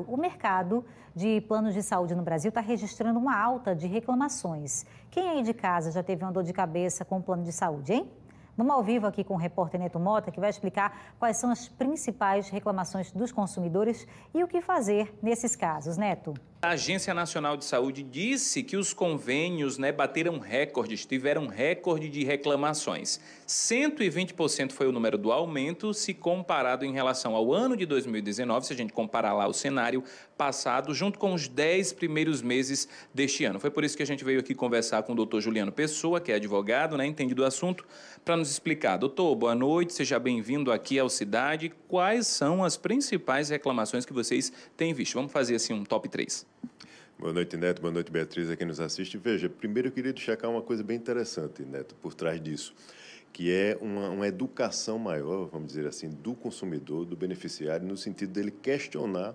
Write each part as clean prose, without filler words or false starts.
O mercado de planos de saúde no Brasil está registrando uma alta de reclamações. Quem aí de casa já teve uma dor de cabeça com o plano de saúde, hein? Vamos ao vivo aqui com o repórter Neto Mota, que vai explicar quais são as principais reclamações dos consumidores e o que fazer nesses casos. Neto. A Agência Nacional de Saúde disse que os convênios bateram recordes, tiveram recorde de reclamações. 120% foi o número do aumento, se comparado em relação ao ano de 2019, se a gente comparar lá o cenário passado, junto com os 10 primeiros meses deste ano. Foi por isso que a gente veio aqui conversar com o doutor Juliano Pessoa, que é advogado, entende do assunto, para nos explicar. Doutor, boa noite, seja bem-vindo aqui ao Cidade. Quais são as principais reclamações que vocês têm visto? Vamos fazer assim um top 3. Boa noite, Neto. Boa noite, Beatriz, a quem nos assiste. Veja, primeiro eu queria destacar uma coisa bem interessante, Neto, por trás disso, que é uma educação maior, vamos dizer assim, do consumidor, do beneficiário, no sentido dele questionar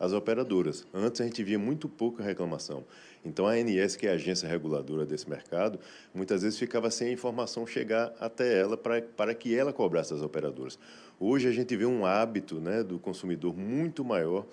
as operadoras. Antes a gente via muito pouca reclamação. Então a ANS, que é a agência reguladora desse mercado, muitas vezes ficava sem a informação chegar até ela para que ela cobrasse as operadoras. Hoje a gente vê um hábito, do consumidor muito maior,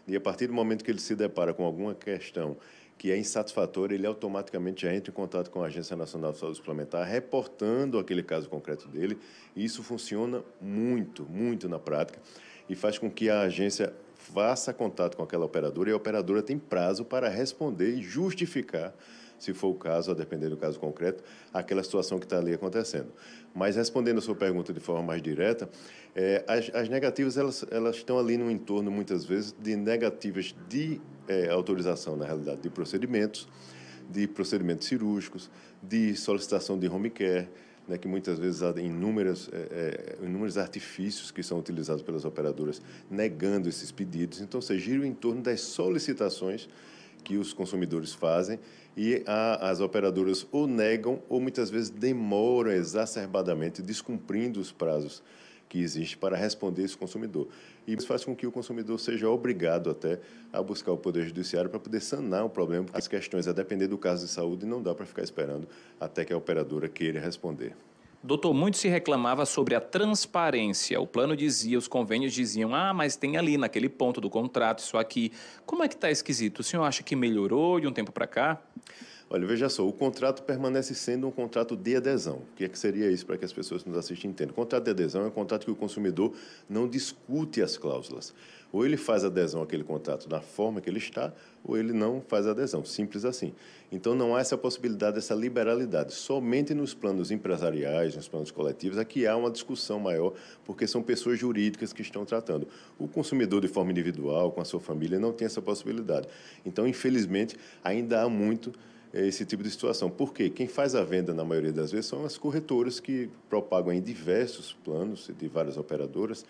e a partir do momento que ele se depara com alguma questão que é insatisfatória, ele automaticamente já entra em contato com a Agência Nacional de Saúde Suplementar, reportando aquele caso concreto dele, e isso funciona muito, muito na prática, e faz com que a agência faça contato com aquela operadora, e a operadora tem prazo para responder e justificar, se for o caso, a depender do caso concreto, aquela situação que está ali acontecendo. Mas, respondendo a sua pergunta de forma mais direta, as negativas elas estão ali no entorno, muitas vezes, de negativas de autorização, na realidade, de procedimentos cirúrgicos, de solicitação de home care, que muitas vezes há inúmeros artifícios que são utilizados pelas operadoras negando esses pedidos. Então, você gira em torno das solicitações que os consumidores fazem e as operadoras ou negam ou muitas vezes demoram exacerbadamente, descumprindo os prazos que existem para responder esse consumidor. E isso faz com que o consumidor seja obrigado até a buscar o Poder Judiciário para poder sanar o problema. As questões, a depender do caso de saúde, não dá para ficar esperando até que a operadora queira responder. Doutor, muito se reclamava sobre a transparência. O plano dizia, os convênios diziam, mas tem ali naquele ponto do contrato, isso aqui. Como é que está esquisito? O senhor acha que melhorou de um tempo para cá? Olha, veja só, o contrato permanece sendo um contrato de adesão. O que é que seria isso para que as pessoas que nos assistem entendam? O contrato de adesão é um contrato que o consumidor não discute as cláusulas. Ou ele faz adesão àquele contrato da forma que ele está, ou ele não faz adesão, simples assim. Então não há essa possibilidade, essa liberalidade. Somente nos planos empresariais, nos planos coletivos, é que há uma discussão maior, porque são pessoas jurídicas que estão tratando. O consumidor, de forma individual, com a sua família, não tem essa possibilidade. Então, infelizmente, ainda há muito esse tipo de situação. Por quê? Quem faz a venda, na maioria das vezes, são as corretoras que propagam em diversos planos de várias operadoras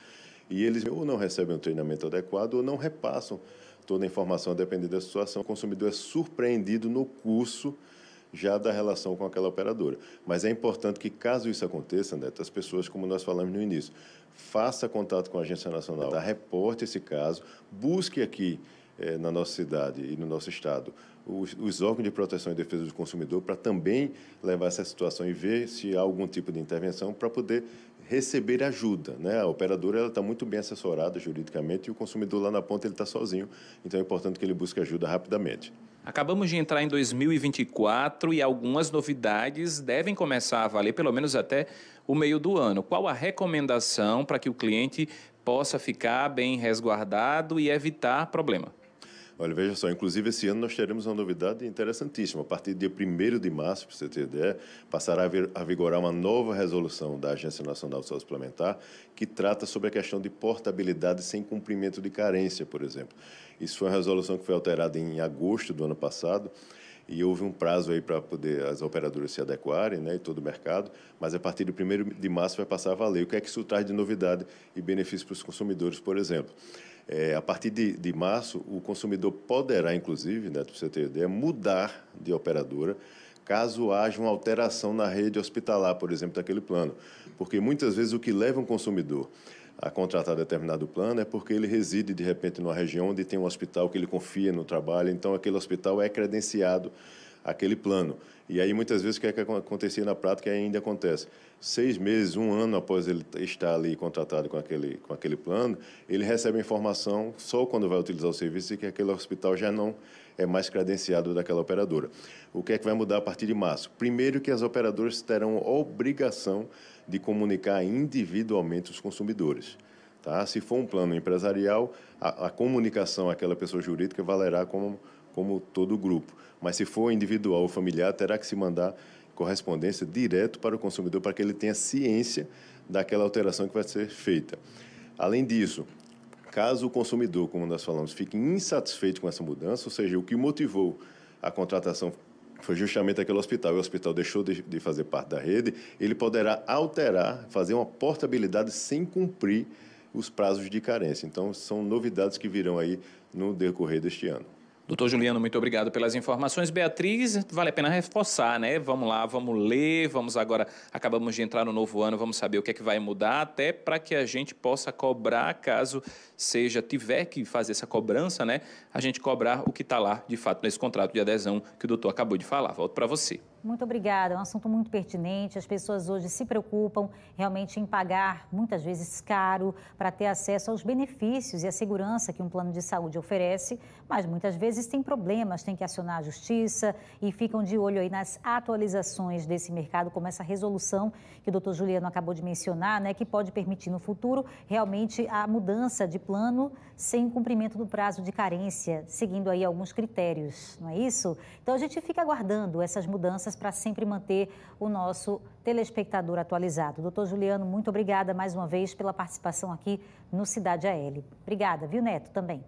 e eles ou não recebem um treinamento adequado ou não repassam toda a informação a depender da situação. O consumidor é surpreendido no curso já da relação com aquela operadora. Mas é importante que, caso isso aconteça, Neto, as pessoas, como nós falamos no início, faça contato com a Agência Nacional, reporte esse caso, busque aqui na nossa cidade e no nosso estado os órgãos de proteção e defesa do consumidor para também levar essa situação e ver se há algum tipo de intervenção para poder receber ajuda. A operadora está muito bem assessorada juridicamente e o consumidor lá na ponta ele está sozinho, então é importante que ele busque ajuda rapidamente. Acabamos de entrar em 2024 e algumas novidades devem começar a valer pelo menos até o meio do ano. Qual a recomendação para que o cliente possa ficar bem resguardado e evitar problema? Olha, veja só, inclusive esse ano nós teremos uma novidade interessantíssima. A partir do dia 1º de março, para você ter ideia, passará a vigorar uma nova resolução da Agência Nacional de Saúde Suplementar que trata sobre a questão de portabilidade sem cumprimento de carência, por exemplo. Isso foi uma resolução que foi alterada em agosto do ano passado e houve um prazo aí para poder as operadoras se adequarem, e todo o mercado, mas a partir do 1º de março vai passar a valer. O que é que isso traz de novidade e benefício para os consumidores, por exemplo? A partir de março, o consumidor poderá, inclusive, para você ter ideia, mudar de operadora caso haja uma alteração na rede hospitalar, por exemplo, daquele plano. Porque muitas vezes o que leva um consumidor a contratar determinado plano é porque ele reside, de repente, numa região onde tem um hospital que ele confia no trabalho, então aquele hospital é credenciado aquele plano. E aí, muitas vezes, o que é que acontecia na prática e ainda acontece? 6 meses, 1 ano após ele estar ali contratado com aquele plano, ele recebe a informação só quando vai utilizar o serviço de que aquele hospital já não é mais credenciado daquela operadora. O que é que vai mudar a partir de março? Primeiro que as operadoras terão obrigação de comunicar individualmente os consumidores. Tá? Se for um plano empresarial, a comunicação àquela pessoa jurídica valerá como todo o grupo. Mas se for individual ou familiar, terá que se mandar correspondência direto para o consumidor para que ele tenha ciência daquela alteração que vai ser feita. Além disso, caso o consumidor, como nós falamos, fique insatisfeito com essa mudança, ou seja, o que motivou a contratação foi justamente aquele hospital, e o hospital deixou de fazer parte da rede, ele poderá alterar, fazer uma portabilidade sem cumprir os prazos de carência. Então, são novidades que virão aí no decorrer deste ano. Doutor Juliano, muito obrigado pelas informações. Beatriz, vale a pena reforçar, né? Vamos lá, vamos ler, vamos agora, acabamos de entrar no novo ano, vamos saber o que é que vai mudar, até para que a gente possa cobrar, caso tiver que fazer essa cobrança, né? A gente cobrar o que está lá, de fato, nesse contrato de adesão que o doutor acabou de falar. Volto para você. Muito obrigada, é um assunto muito pertinente. As pessoas hoje se preocupam realmente em pagar, muitas vezes caro, para ter acesso aos benefícios e à segurança que um plano de saúde oferece, mas muitas vezes tem problemas, tem que acionar a justiça e ficam de olho aí nas atualizações desse mercado, como essa resolução que o doutor Juliano acabou de mencionar, né, que pode permitir no futuro realmente a mudança de plano sem cumprimento do prazo de carência, seguindo aí alguns critérios, não é isso? Então a gente fica aguardando essas mudanças para sempre manter o nosso telespectador atualizado. Doutor Juliano, muito obrigada mais uma vez pela participação aqui no Cidade AL. Obrigada, viu, Neto, também.